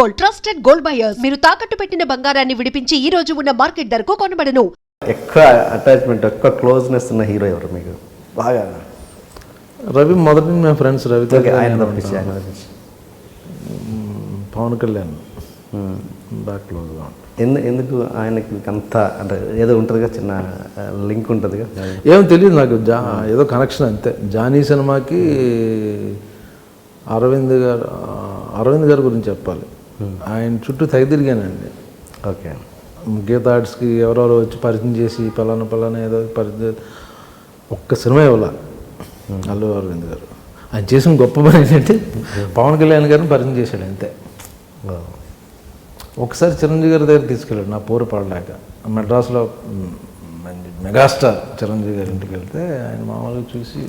Gold, trusted gold buyers. మీరు తాకట్టు పెట్టిన బంగారాన్ని విడిపించి ఈ రోజు ఉన్న మార్కెట్ ధరకు కొనబడను. ఎక్కువ అటాచ్మెంట్, ఎక్కువ క్లోజ్నెస్ ఉన్న హీరో ఎవరు మీకు బాగా? రవి మొదటి మేము ఫ్రెండ్స్. రవితో ఆయన పవన్ కళ్యాణ్ బాగా క్లోజ్గా ఉంటాం. ఎందుకు ఆయనకి అంత అంటే ఏదో ఉంటుందిగా, చిన్న లింక్ ఉంటుందిగా? ఏం తెలియదు నాకు, ఏదో కనెక్షన్ అంతే. జానీ సినిమాకి అరవింద్ గారి గురించి చెప్పాలి. ఆయన చుట్టూ తిరిగానండి. ఓకే. గీతా ఆర్ట్స్కి ఎవరెవరో వచ్చి పరిచయం చేసి పలానా ఏదో పరిచయం, ఒక్క సినిమా ఇవ్వాల అల్లు అరవింద్ గారు. ఆయన చేసిన గొప్ప పని ఏంటంటే పవన్ కళ్యాణ్ గారిని పరిచయం చేశాడు అంతే. ఒకసారి చిరంజీవి గారి దగ్గర తీసుకెళ్ళాడు నా పోరు పడలేక. మెడ్రాస్లో మెగాస్టార్ చిరంజీవి గారి ఇంటికి వెళ్తే ఆయన మామూలుగా చూసి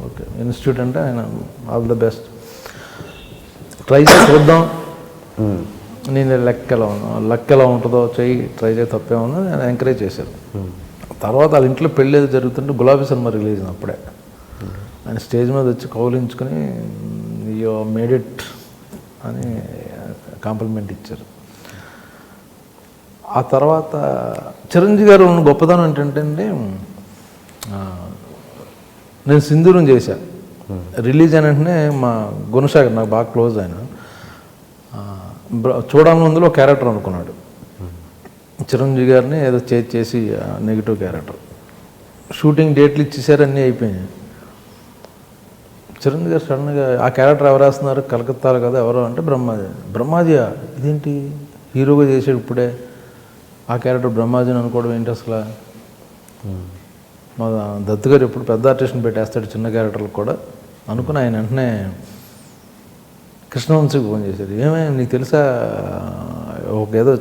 ఓకే ఇన్స్టిట్యూట్ అంటే ఆయన ఆల్ ద బెస్ట్, ట్రై చేసి చూద్దాం, నేను లక్ ఎలా ఉంటుందో చెయ్యి, ట్రై చేసి తప్పే ఉందో నేను ఎంకరేజ్ చేశాను. తర్వాత వాళ్ళ ఇంట్లో పెళ్ళి ఏదో జరుగుతుంటే గులాబీ సినిమా రిలీజ్ అప్పుడే ఆయన స్టేజ్ మీద వచ్చి కౌలించుకొని యూ మేడ్ ఇట్ అని కాంప్లిమెంట్ ఇచ్చారు. ఆ తర్వాత చిరంజీవి గారు ఉన్న గొప్పతనం ఏంటంటే అండి, నేను సింధూరం చేశాను రిలీజ్ అయిన వెంటనే మా గుణసాగర్ నాకు బాగా క్లోజ్ ఆయన చూడాలని ముందులో క్యారెక్టర్ అనుకున్నాడు. చిరంజీవి గారిని ఏదో చేసి నెగిటివ్ క్యారెక్టర్. షూటింగ్ డేట్లు ఇచ్చేసారు, అన్నీ అయిపోయినాయి. చిరంజీవి గారు సడన్గా ఆ క్యారెక్టర్ ఎవరు వేస్తున్నారు, కలకత్తాలో కదా ఎవరో అంటే బ్రహ్మాజియా ఇదేంటి హీరోగా చేసాడు ఇప్పుడే, ఆ క్యారెక్టర్ బ్రహ్మాజీని అనుకోవడం ఏంటి అసలు. మా దత్తు గారు ఎప్పుడు పెద్ద ఆర్టిస్ట్ని పెట్టేస్తాడు చిన్న క్యారెక్టర్లకు కూడా అనుకుని ఆయన వెంటనే కృష్ణవంశీకి ఫోన్ చేశారు. ఏమైనా నీకు తెలుసా ఒక ఏదో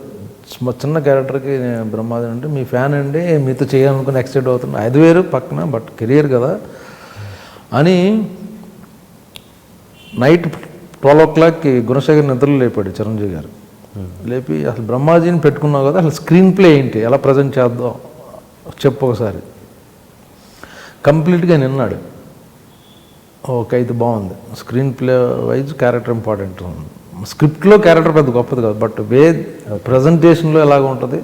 చిన్న క్యారెక్టర్కి బ్రహ్మాజీ అంటే మీ ఫ్యాన్ అండి, మీతో చేయాలనుకుని ఎక్సైట్ అవుతుంది, అది వేరు పక్కన బట్ కెరియర్ కదా అని. నైట్ 12 o'clockకి గుణశేఖర్ నిద్రలు లేపాడు చిరంజీవి గారు. లేపి అసలు బ్రహ్మాజీని పెట్టుకున్నావు కదా, అసలు స్క్రీన్ ప్లే ఏంటి, ఎలా ప్రజెంట్ చేద్దాం చెప్పు ఒకసారి. కంప్లీట్గా నిన్నాడు. ఓకే అయితే బాగుంది, screen play wise character important ఉంది, స్క్రిప్ట్లో క్యారెక్టర్ పెద్ద గొప్పది కాదు బట్ ప్రజెంటేషన్లో ఎలాగ ఉంటుంది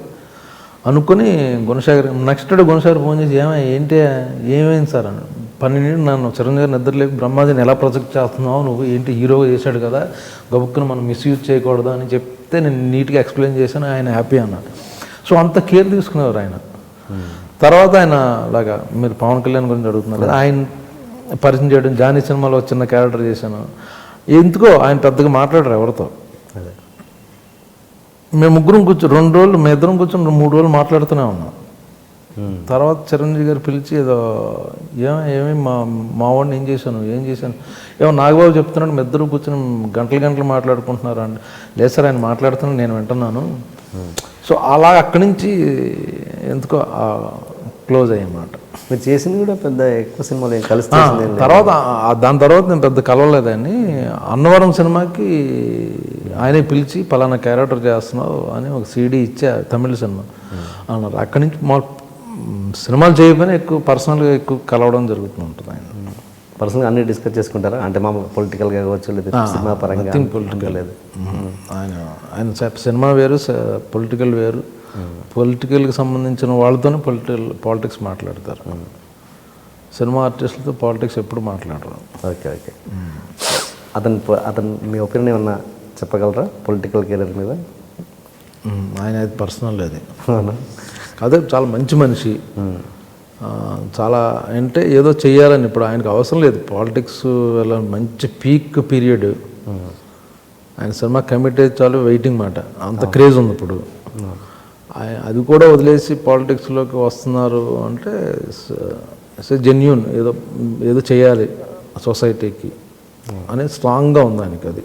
అనుకుని Gunasekhar next day Gunasekhar phone చేసి ఏమైంది సార్ అని. 12 నన్ను చిరంజీవి గారు నిద్ర లేపి బ్రహ్మాజీని ఎలా ప్రొజెక్ట్ చేస్తున్నావు నువ్వు, ఏంటి హీరోగా చేశాడు కదా గబుక్కును మనం మిస్యూజ్ చేయకూడదు అని చెప్తే నేను నీట్గా ఎక్స్ప్లెయిన్ చేశాను. ఆయన హ్యాపీ అన్నాడు. సో అంత కేర్ తీసుకునేవారు ఆయన. తర్వాత ఆయన అలాగా మీరు పవన్ కళ్యాణ్ గురించి అడుగుతున్నారు, ఆయన పరిచయం చేయడం, జానీ సినిమాలో చిన్న క్యారెక్టర్ చేశాను. ఎందుకో ఆయన పెద్దగా మాట్లాడరు ఎవరితో. మేము ముగ్గురం కూర్చొని 2 రోజులు మేము ఇద్దరం కూర్చొని 3 రోజులు మాట్లాడుతూనే ఉన్నాం. తర్వాత చిరంజీవి గారు పిలిచి ఏదో ఏమి మా వాడిని ఏం చేశాను ఏమో నాగబాబు చెప్తున్నాడు, మీ ఇద్దరు కూర్చొని గంటలు మాట్లాడుకుంటున్నారు అండి. లేదు సార్ ఆయన మాట్లాడుతున్నాను నేను వింటున్నాను. సో అలా అక్కడి నుంచి ఎందుకో క్లోజ్ అయ్యమాట. మీరు చేసింది కూడా పెద్ద ఎక్కువ సినిమాలు కలిసి తర్వాత దాని తర్వాత నేను పెద్ద కలవలేదని. అన్నవరం సినిమాకి ఆయనే పిలిచి పలానా క్యారెక్టర్ చేస్తున్నావు అని ఒక CD ఇచ్చా, తమిళ సినిమా అన్నారు. అక్కడి నుంచి మా సినిమాలు చేయకపోయినా ఎక్కువ పర్సనల్గా ఎక్కువ కలవడం జరుగుతూ ఉంటుంది. ఆయన పర్సనల్గా అన్నీ డిస్కస్ చేసుకుంటారా, అంటే మా పొలిటికల్గా కావచ్చు లేదా సినిమా పరంగా? పొలిటికల్ లేదు, ఆయన సినిమా వేరు పొలిటికల్ వేరు. పొలిటికల్కి సంబంధించిన వాళ్ళతోనే పాలిటిక్స్ మాట్లాడతారు. సినిమా ఆర్టిస్టులతో పాలిటిక్స్ ఎప్పుడు మాట్లాడరు. ఓకే. అతను మీ ఒపీనియన్ ఏమన్నా చెప్పగలరా పొలిటికల్ కెరీర్ మీద? ఆయన అది పర్సనల్ అది అదే, చాలా మంచి మనిషి, చాలా అంటే ఏదో చెయ్యాలని. ఇప్పుడు ఆయనకు అవసరం లేదు పాలిటిక్స్, మంచి పీక్ పీరియడ్. ఆయన సినిమా కమిట్ అయితే చాలు, వెయిటింగ్ మాట, అంత క్రేజ్ ఉంది ఇప్పుడు. అది కూడా వదిలేసి పాలిటిక్స్లోకి వస్తున్నారు అంటే జెన్యూన్ ఏదో చేయాలి సొసైటీకి అనేది స్ట్రాంగ్గా ఉంది ఆయనకి. అది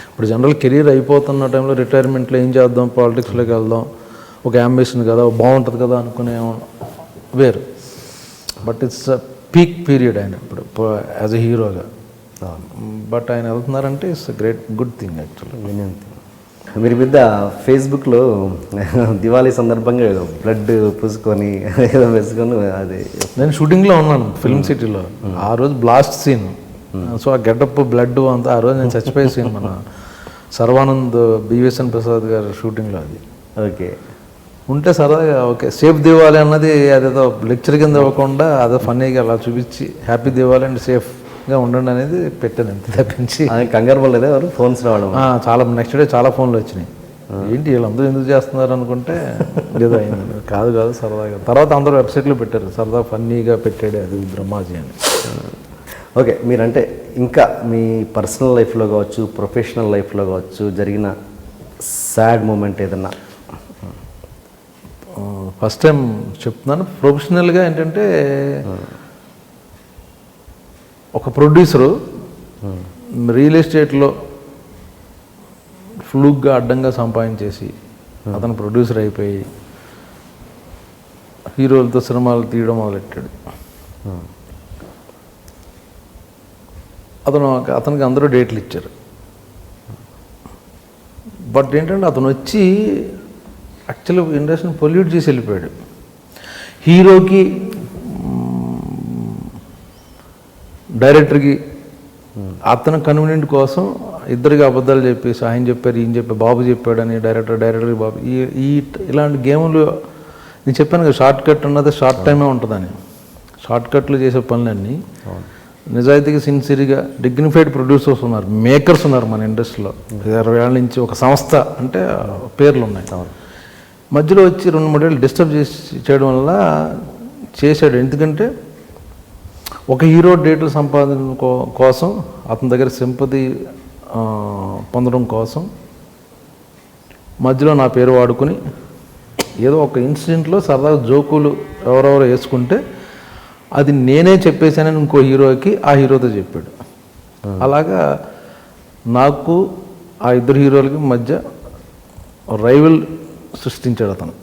ఇప్పుడు జనరల్ కెరీర్ అయిపోతున్న టైంలో రిటైర్మెంట్లో ఏం చేద్దాం, పాలిటిక్స్లోకి వెళ్దాం, ఒక అంబిషన్ కదా, బాగుంటుంది కదా అనుకునే వేరు. బట్ ఇట్స్ పీక్ పీరియడ్ ఆయన ఇప్పుడు యాజ్ ఎ హీరోగా. బట్ ఆయన వెళ్తున్నారంటే ఇట్స్ గుడ్ థింగ్ యాక్చువల్లీ. మీరు మీద ఫేస్బుక్లో దివాళీ సందర్భంగా బ్లడ్ పూసుకొని ఏదో వేసుకొని, అది నేను షూటింగ్లో ఉన్నాను ఫిల్మ్ సిటీలో. ఆ రోజు బ్లాస్ట్ సీన్, సో ఆ గెటప్ బ్లడ్ అంతా ఆ రోజు నేను చచ్చిపోయే సీన్ మన సర్వానంద్ బివిఎస్ఎన్ ప్రసాద్ గారి షూటింగ్లో అది ఓకే. ఉంటే సరదాగా ఓకే సేఫ్ దివాలి అన్నది అదేదో లెక్చర్ కింద ఇవ్వకుండా అదే ఫన్నీగా అలా చూపించి హ్యాపీ దివాలి అండ్ సేఫ్గా ఉండండి అనేది పెట్టాను అంతే తప్పించి ఆయన కంగారు పడలేదు ఎవరు ఫోన్స్ రావడం? చాలా నెక్స్ట్ డే చాలా ఫోన్లు వచ్చినాయి. ఏంటి వీళ్ళందరూ ఎందుకు చేస్తున్నారు అనుకుంటే ఏదో అయింది. కాదు సరదాగా. తర్వాత అందరూ వెబ్సైట్లో పెట్టారు సరదా ఫన్నీగా పెట్టాడు అది బ్రహ్మాజీ అని. ఓకే, మీరంటే ఇంకా మీ పర్సనల్ లైఫ్లో కావచ్చు, ప్రొఫెషనల్ లైఫ్లో కావచ్చు జరిగిన సాడ్ మూమెంట్ ఏదన్నా? ఫస్ట్ టైం చెప్తున్నాను. ప్రొఫెషనల్గా ఏంటంటే ఒక ప్రొడ్యూసరు రియల్ ఎస్టేట్లో ఫ్లూక్గా అడ్డంగా సంపాదించేసి అతను ప్రొడ్యూసర్ అయిపోయి హీరోలతో సినిమాలు తీయడం మొదలెట్టాడు. అతనికి అందరూ డేట్లు ఇచ్చారు. బట్ ఏంటంటే అతను వచ్చి యాక్చువల్గా ఇండస్ట్రీని పొల్యూట్ చేసి వెళ్ళిపోయాడు. హీరోకి డైరెక్టర్కి అతను కన్వీనియంట్ కోసం ఇద్దరికి అబద్ధాలు చెప్పేసి ఆయన చెప్పారు ఈయన చెప్పారు బాబు చెప్పాడని డైరెక్టర్కి బాబు ఇలాంటి గేములు నేను చెప్పాను కదా, షార్ట్ కట్ అన్నది షార్ట్ టైమే ఉంటుందని. షార్ట్ కట్లు చేసే పనులన్నీ నిజాయితీగా సిన్సియర్గా డిగ్నిఫైడ్ ప్రొడ్యూసర్స్ ఉన్నారు, మేకర్స్ ఉన్నారు మన ఇండస్ట్రీలో. 20 ఏళ్ళ నుంచి ఒక సంస్థ అంటే పేర్లు ఉన్నాయి. మధ్యలో వచ్చి 2-3 ఏళ్ళు డిస్టర్బ్ చేయడం వల్ల చేశాడు. ఎందుకంటే ఒక హీరో డేట్లు సంపాదన కోసం అతని దగ్గర సింపతి పొందడం కోసం మధ్యలో నా పేరు వాడుకుని ఏదో ఒక ఇన్సిడెంట్లో సరదాగా జోకులు ఎవరెవరో వేసుకుంటే అది నేనే చెప్పేశానని ఇంకో హీరోకి ఆ హీరోతో చెప్పాడు. అలాగా నాకు ఆ ఇద్దరు హీరోలకి మధ్య రైవల్ సృష్టించాడు అతను.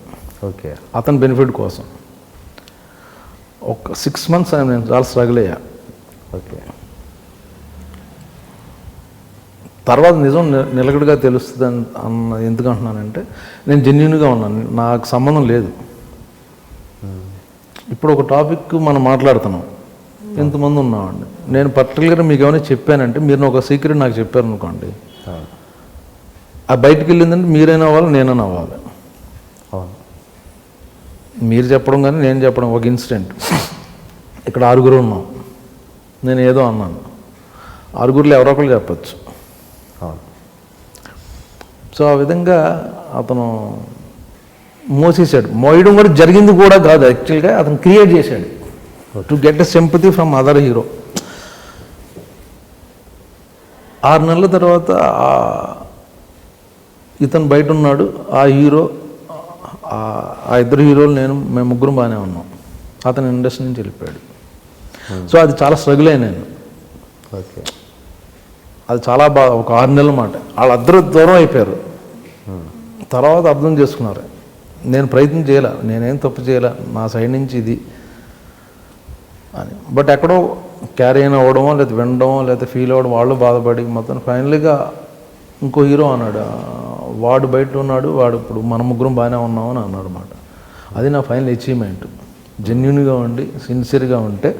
ఓకే. అతని బెనిఫిట్ కోసం ఒక 6 months నేను చాలా స్ట్రగుల్ అయ్యా. ఓకే. తర్వాత నిజం నిలకడగా తెలుస్తుంది అన్న ఎందుకు అంటున్నానంటే నేను జెన్యూన్గా ఉన్నాను, నాకు సంబంధం లేదు. ఇప్పుడు ఒక టాపిక్ మనం మాట్లాడుతున్నాం, ఎంతమంది ఉన్నామండి, నేను పర్టికులర్గా మీకు ఏమైనా చెప్పానంటే మీరు ఒక సీక్రెట్ నాకు చెప్పారు అనుకోండి, ఆ బయటికి వెళ్ళిందంటే మీరైనా అవ్వాలి నేనైనా అవ్వాలి. మీరు చెప్పడం కానీ నేను చెప్పడం. ఒక ఇన్సిడెంట్, ఇక్కడ 6 ఉన్నాం, నేను ఏదో అన్నాను, 6లో ఎవరో ఒకరు చెప్పచ్చు. సో ఆ విధంగా అతను మోసేసాడు. మోయడం కూడా జరిగింది కూడా కాదు, యాక్చువల్గా అతను క్రియేట్ చేశాడు to get a sympathy from other hero. 6 నెలల తర్వాత ఇతను బయట ఉన్నాడు, ఆ హీరో ఆ ఇద్దరు హీరోలు మేము ముగ్గురు బాగానే ఉన్నాం. అతను ఇండస్ట్రీ నుంచి వెళ్ళిపోయాడు. సో అది చాలా స్ట్రగుల్ అయ్యాను నేను. ఓకే. అది చాలా బాగా ఒక 6 నెలల మాట. వాళ్ళిద్దరూ దూరం అయిపోయారు. తర్వాత అర్థం చేసుకున్నారు, నేను ప్రయత్నం చేయాల, నేనేం తప్పు చేయాల, నా సైడ్ నుంచి ఇది అని. బట్ ఎక్కడో క్యారీ అయిన అవ్వడమో లేదా వినడమో లేదా ఫీల్ అవ్వడం, వాళ్ళు బాధపడి మొత్తం ఫైనల్గా ఇంకో హీరో అన్నాడు, వాడు బయట ఉన్నాడు, వాడు ఇప్పుడు మన ముగ్గురం బాగానే ఉన్నామని అన్నాడు అన్నమాట. అది నా ఫైనల్ అచీవ్మెంట్. జెన్యున్గా ఉండి సిన్సియర్గా ఉంటే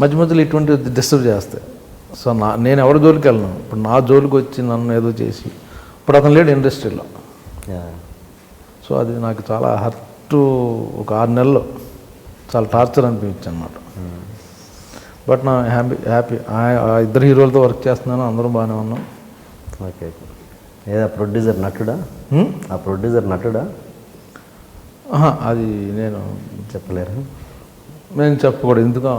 మధ్య మధ్యలో ఇటువంటి డిస్టర్బ్ చేస్తాయి. సో నేను ఎవరి జోలికి వెళ్ళను. ఇప్పుడు నా జోలికి వచ్చి నన్ను ఏదో చేసి, ఇప్పుడు అతను లేడు ఇండస్ట్రీలో. సో అది నాకు చాలా హర్ట్. ఒక 6 నెలలు చాలా టార్చర్ అనిపించింది అన్నమాట. బట్ నా హ్యాపీ ఆ ఇద్దరు హీరోలతో వర్క్ చేస్తున్నాను, అందరూ బాగానే ఉన్నాం. ఓకే. ఏదా ప్రొడ్యూసర్ నటుడా? ఆ ప్రొడ్యూసర్ నటుడా? అది నేను చెప్పలేరు, నేను చెప్పకూడదు. ఎందుకు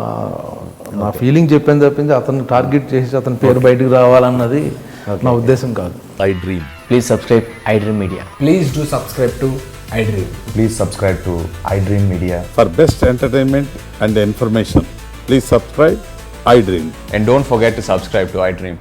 నా ఫీలింగ్ చెప్పాను తప్పించి అతన్ని టార్గెట్ చేసి అతని పేరు బయటకు రావాలన్నది నా ఉద్దేశం కాదు. iDream. Please subscribe iDream Media. Please do subscribe to iDream. Please subscribe to iDream Media. For best entertainment and information, please subscribe iDream. And don't forget to subscribe to iDream.